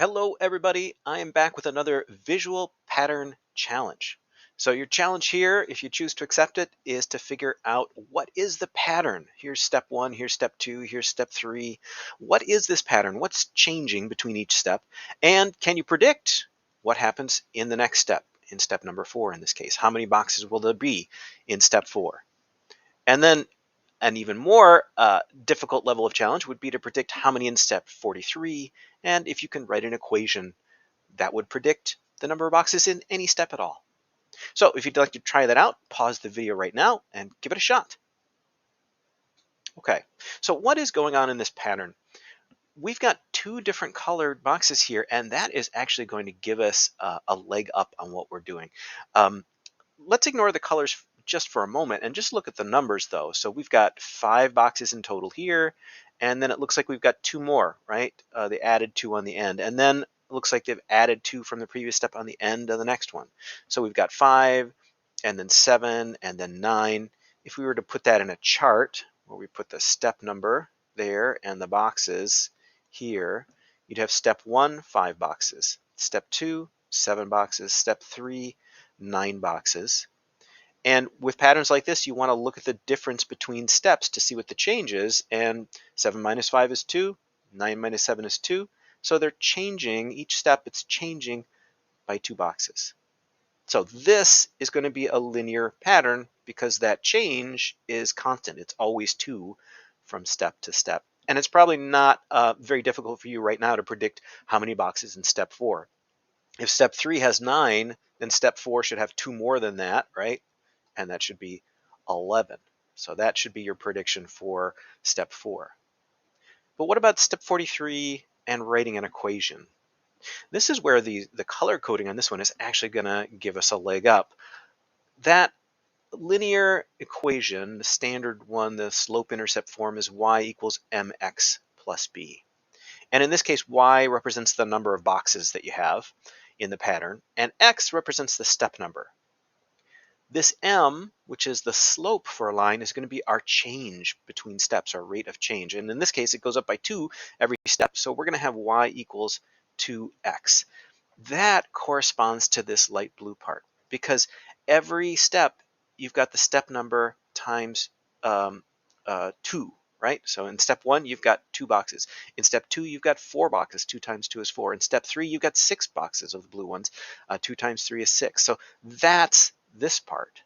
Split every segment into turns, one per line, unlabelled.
Hello everybody, I am back with another visual pattern challenge. So your challenge here, if you choose to accept it, is to figure out what is the pattern. Here's step one, here's step two, here's step three. What is this pattern? What's changing between each step? And can you predict what happens in the next step, in step number 4 in this case? How many boxes will there be in step 4? And then an even more difficult level of challenge would be to predict how many in step 43, and if you can write an equation that would predict the number of boxes in any step at all. So if you'd like to try that out, pause the video right now and give it a shot. Okay, so what is going on in this pattern? We've got two different colored boxes here, and that is actually going to give us a leg up on what we're doing. Let's ignore the colors just for a moment and just look at the numbers though. So we've got 5 boxes in total here, and then it looks like we've got 2 more, right? They added 2 on the end, and then it looks like they've added 2 from the previous step on the end of the next one. So we've got 5, and then 7, and then 9. If we were to put that in a chart where we put the step number there and the boxes here, you'd have step 1, 5 boxes, step 2, 7 boxes, step 3, 9 boxes. And with patterns like this, you want to look at the difference between steps to see what the change is. And 7 minus 5 is 2, 9 minus 7 is 2. So they're changing, each step it's changing by 2 boxes. So this is going to be a linear pattern because that change is constant. It's always 2 from step to step. And it's probably not very difficult for you right now to predict how many boxes in step 4. If step 3 has 9, then step 4 should have 2 more than that, right? And that should be 11. So that should be your prediction for step 4. But what about step 43 and writing an equation? This is where the color coding on this one is actually going to give us a leg up. That linear equation, the standard one, the slope-intercept form, is y equals mx plus b. And in this case, y represents the number of boxes that you have in the pattern, and x represents the step number. This m, which is the slope for a line, is going to be our change between steps, our rate of change. And in this case, it goes up by 2 every step. So we're going to have y equals 2x. That corresponds to this light blue part because every step, you've got the step number times 2, right? So in step 1, you've got 2 boxes. In step 2, you've got 4 boxes. 2 times 2 is 4. In step 3, you've got 6 boxes of the blue ones. 2 times 3 is 6. So that's this part.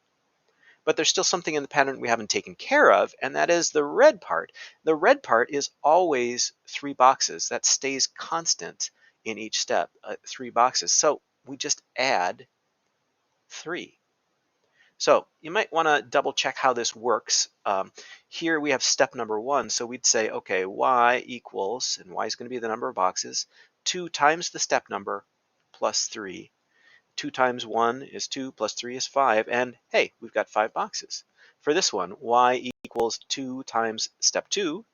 But there's still something in the pattern we haven't taken care of, and that is the red part. The red part is always 3 boxes. That stays constant in each step, 3 boxes. So we just add 3. So you might want to double check how this works. Here we have step number 1, so we'd say, okay, y equals, and y is going to be the number of boxes, 2 times the step number plus 3. 2 times 1 is 2, plus 3 is 5, and hey, we've got 5 boxes. For this one, y equals 2 times step 2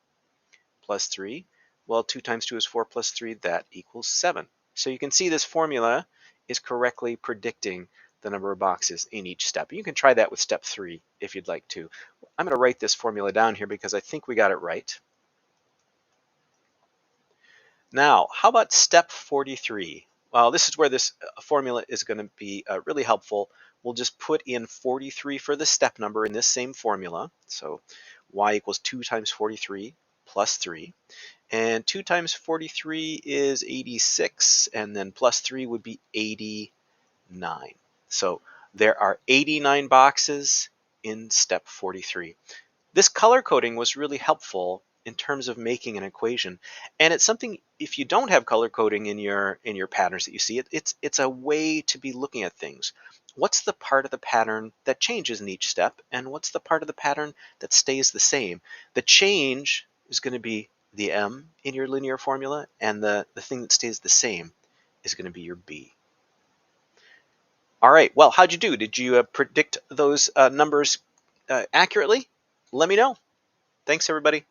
plus 3. Well, 2 times 2 is 4 plus 3, that equals 7. So you can see this formula is correctly predicting the number of boxes in each step. You can try that with step 3 if you'd like to. I'm going to write this formula down here because I think we got it right. Now, how about step 43? Well, this is where this formula is going to be really helpful. We'll just put in 43 for the step number in this same formula. So y equals 2 times 43 plus 3. And 2 times 43 is 86, and then plus 3 would be 89. So there are 89 boxes in step 43. This color coding was really helpful in terms of making an equation, and it's something, if you don't have color coding in your patterns that you see, it's a way to be looking at things. What's the part of the pattern that changes in each step, and what's the part of the pattern that stays the same? The change is going to be the m in your linear formula, and the thing that stays the same is going to be your b. All right, well, how'd you do? Did you predict those numbers accurately? Let me know. Thanks, everybody.